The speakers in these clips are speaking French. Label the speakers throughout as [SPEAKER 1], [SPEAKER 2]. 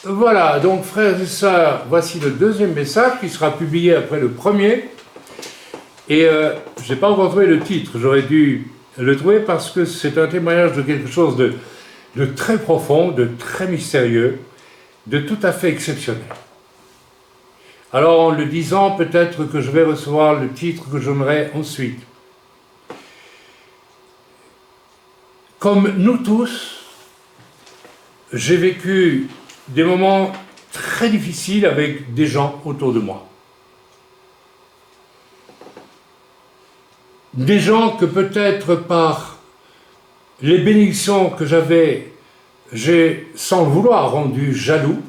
[SPEAKER 1] Voilà, donc frères et sœurs, voici le deuxième message qui sera publié après le premier. Et je n'ai pas encore trouvé le titre, j'aurais dû le trouver parce que c'est un témoignage de quelque chose de très profond, de très mystérieux, de tout à fait exceptionnel. Alors en le disant, peut-être que je vais recevoir le titre que je donnerai ensuite. Comme nous tous, j'ai vécu des moments très difficiles avec des gens autour de moi. Des gens que peut-être par les bénédictions que j'avais, j'ai sans le vouloir rendu jaloux,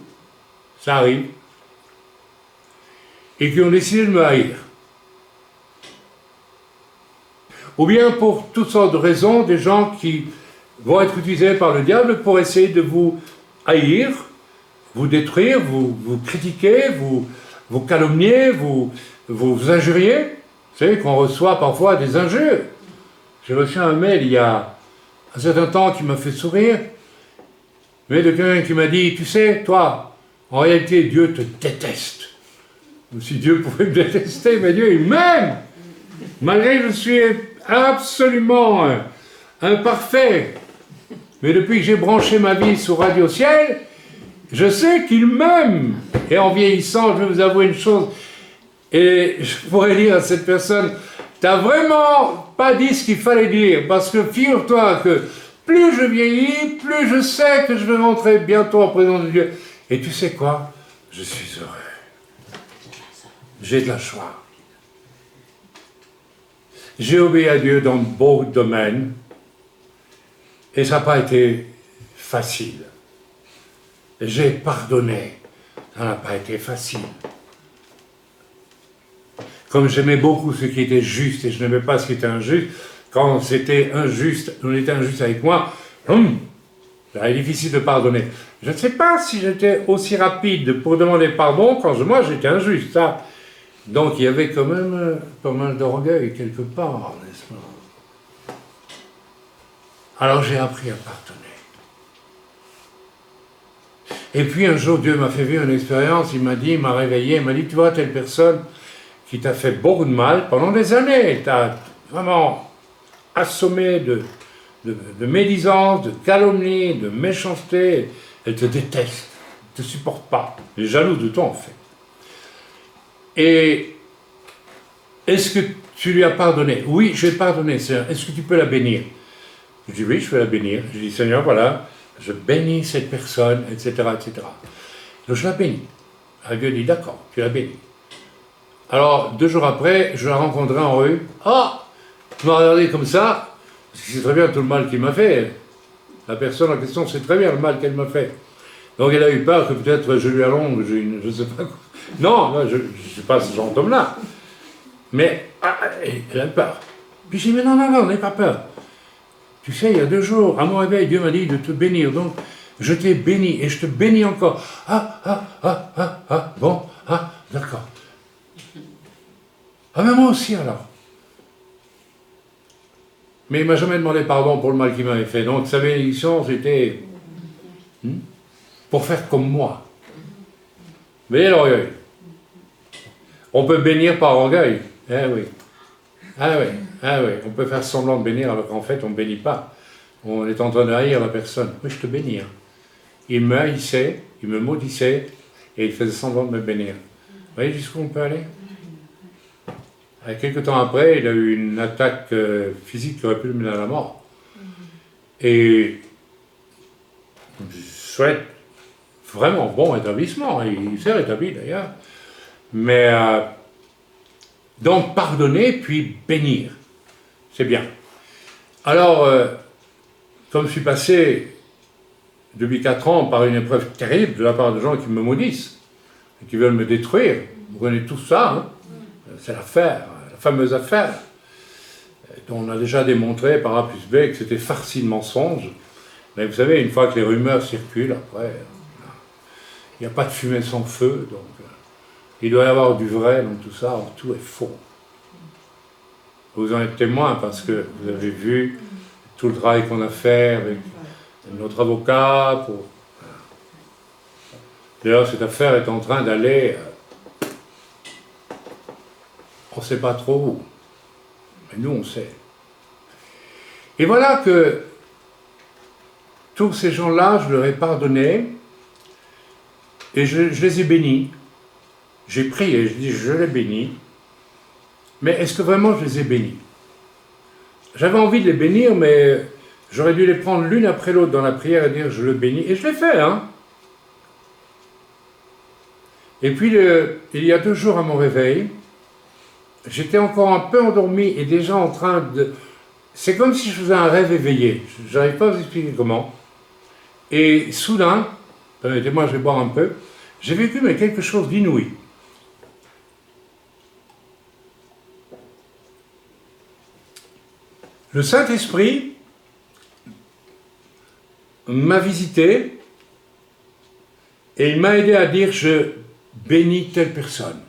[SPEAKER 1] ça arrive, et qui ont décidé de me haïr. Ou bien pour toutes sortes de raisons, des gens qui vont être utilisés par le diable pour essayer de vous haïr, vous détruire, vous critiquer, vous calomnier, vous injurier. Vous savez qu'on reçoit parfois des injures. J'ai reçu un mail il y a un certain temps qui m'a fait sourire, mais de quelqu'un qui m'a dit, tu sais, toi, en réalité, Dieu te déteste. Si Dieu pouvait me détester, mais Dieu, il m'aime. Malgré que je suis absolument imparfait. Mais depuis que j'ai branché ma vie sur Radio Ciel, je sais qu'il m'aime. Et en vieillissant, je vais vous avouer une chose, et je pourrais dire à cette personne, t'as vraiment pas dit ce qu'il fallait dire, parce que figure-toi que plus je vieillis, plus je sais que je vais rentrer bientôt en présence de Dieu. Et tu sais quoi? Je suis heureux. J'ai de la joie. J'ai obéi à Dieu dans beaucoup de domaines, et ça n'a pas été facile. J'ai pardonné, ça n'a pas été facile. Comme j'aimais beaucoup ce qui était juste et je n'aimais pas ce qui était injuste, quand c'était injuste, on était injuste avec moi, c'était difficile de pardonner. Je ne sais pas si j'étais aussi rapide pour demander pardon quand moi j'étais injuste. Ça. Donc il y avait quand même pas mal d'orgueil quelque part, n'est-ce pas? Alors j'ai appris à pardonner. Et puis un jour Dieu m'a fait vivre une expérience, il m'a réveillé, il m'a dit, tu vois telle personne qui t'a fait beaucoup de mal pendant des années, t'a vraiment assommé de médisance, de calomnie, de méchanceté, elle te déteste, elle ne te supporte pas, elle est jalouse de toi en fait. Et est-ce que tu lui as pardonné? Oui, je vais pardonner, Seigneur, est-ce que tu peux la bénir? Je dis oui, je vais la bénir. Je dis Seigneur, voilà, je bénis cette personne, etc., etc. Donc je la bénis. Et Dieu dit d'accord, tu la bénis. Alors, 2 jours après, je la rencontrais en rue. Ah, tu m'as regardé comme ça, parce que c'est très bien tout le mal qu'il m'a fait. La personne en question sait très bien le mal qu'elle m'a fait. Donc elle a eu peur que peut-être je lui allonge, je ne sais pas quoi. Non, je ne suis pas ce genre d'homme-là. Mais elle a eu peur. Puis j'ai dit, mais non, n'aie pas peur. Tu sais, il y a 2 jours, à mon réveil, Dieu m'a dit de te bénir. Donc, je t'ai béni et je te bénis encore. Bon, d'accord. Ah, mais moi aussi alors. Mais il ne m'a jamais demandé pardon pour le mal qu'il m'avait fait. Donc sa bénédiction, c'était pour faire comme moi. Vous voyez l'orgueil? On peut bénir par orgueil. Eh oui. Ah oui. On peut faire semblant de bénir alors qu'en fait on ne bénit pas. On est en train de haïr la personne. Oui, je te bénis. Il me haïssait, il me maudissait et il faisait semblant de me bénir. Vous voyez jusqu'où on peut aller? Quelques temps après, il a eu une attaque physique qui aurait pu le mener à la mort. Et je souhaite vraiment bon rétablissement. Il s'est rétabli d'ailleurs. Mais donc pardonner puis bénir. C'est bien. Alors, comme je suis passé depuis 4 ans par une épreuve terrible de la part de gens qui me maudissent, et qui veulent me détruire, vous connaissez tout ça, hein? C'est l'affaire, la fameuse affaire, dont on a déjà démontré par A plus B que c'était farci de mensonges. Mais vous savez, une fois que les rumeurs circulent, après, il n'y a pas de fumée sans feu, donc il doit y avoir du vrai dans tout ça, or tout est faux. Vous en êtes témoin parce que vous avez vu tout le travail qu'on a fait avec notre avocat. D'ailleurs, cette affaire est en train d'aller, on ne sait pas trop où, mais nous on sait. Et voilà que tous ces gens-là, je leur ai pardonné, et je les ai bénis. J'ai prié, je dis, je les bénis, mais est-ce que vraiment je les ai bénis? J'avais envie de les bénir, mais j'aurais dû les prendre l'une après l'autre dans la prière et dire, je le bénis, et je l'ai fait, hein. Et puis, il y a 2 jours à mon réveil, j'étais encore un peu endormi et déjà en train de... C'est comme si je faisais un rêve éveillé. Je n'arrive pas à vous expliquer comment. Et soudain, permettez-moi, je vais boire un peu, j'ai vécu mais quelque chose d'inouï. Le Saint-Esprit m'a visité et il m'a aidé à dire, je bénis telle personne.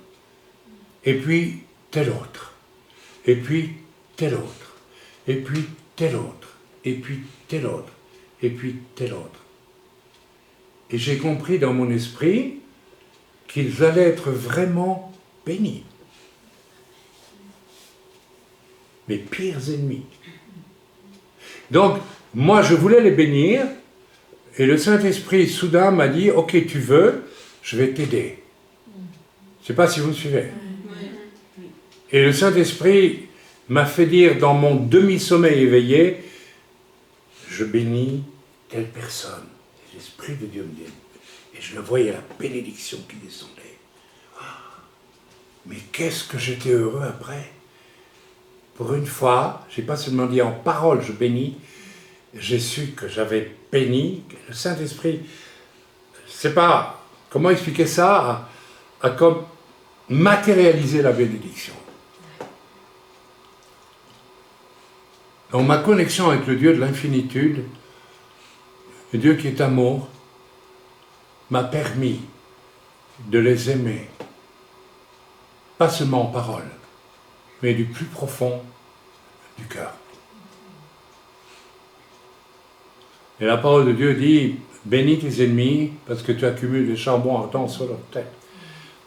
[SPEAKER 1] Et puis, tel autre, et puis tel autre, et puis tel autre, et puis tel autre, et puis tel autre. Et j'ai compris dans mon esprit qu'ils allaient être vraiment bénis. Mes pires ennemis. Donc, moi je voulais les bénir, et le Saint-Esprit soudain m'a dit, ok, tu veux, je vais t'aider. Je ne sais pas si vous me suivez. Et le Saint-Esprit m'a fait dire dans mon demi-sommeil éveillé, je bénis telle personne. Et l'Esprit de Dieu me dit, et je le voyais, la bénédiction qui descendait. Mais qu'est-ce que j'étais heureux après. Pour une fois, je n'ai pas seulement dit en parole, je bénis, j'ai su que j'avais béni, que le Saint-Esprit, je ne sais pas comment expliquer ça, a comme matérialisé la bénédiction. Donc ma connexion avec le Dieu de l'infinitude, le Dieu qui est amour, m'a permis de les aimer, pas seulement en parole, mais du plus profond du cœur. Et la parole de Dieu dit, bénis tes ennemis parce que tu accumules des charbons ardents sur leur tête.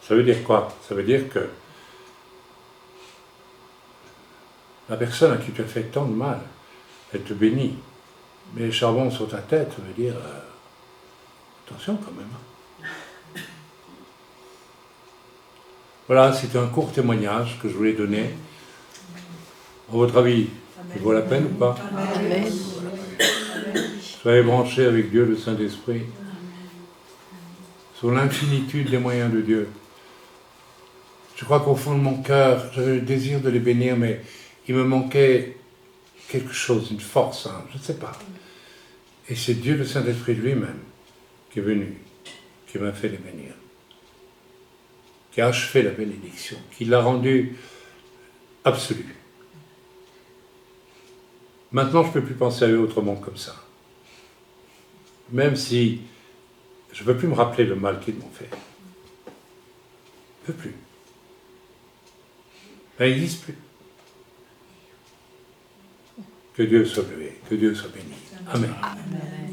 [SPEAKER 1] Ça veut dire quoi? Ça veut dire que la personne à qui tu as fait tant de mal, elle te bénit. Mais les charbons sur ta tête, ça veut dire, attention quand même. Voilà, c'est un court témoignage que je voulais donner. À votre avis, il vaut la peine ou pas?
[SPEAKER 2] Amen.
[SPEAKER 1] Soyez branchés avec Dieu, le Saint-Esprit, sur l'infinitude des moyens de Dieu. Je crois qu'au fond de mon cœur, j'avais le désir de les bénir, mais il me manquait quelque chose, une force, hein, je ne sais pas. Et c'est Dieu, le Saint-Esprit lui-même, qui est venu, qui m'a fait les bénir, qui a achevé la bénédiction, qui l'a rendue absolue. Maintenant, je ne peux plus penser à eux autrement comme ça. Même si je ne peux plus me rappeler le mal qu'ils m'ont fait. Je ne peux plus. Ça n'existe plus. Que Dieu soit loué, que Dieu soit béni. Amen. Amen.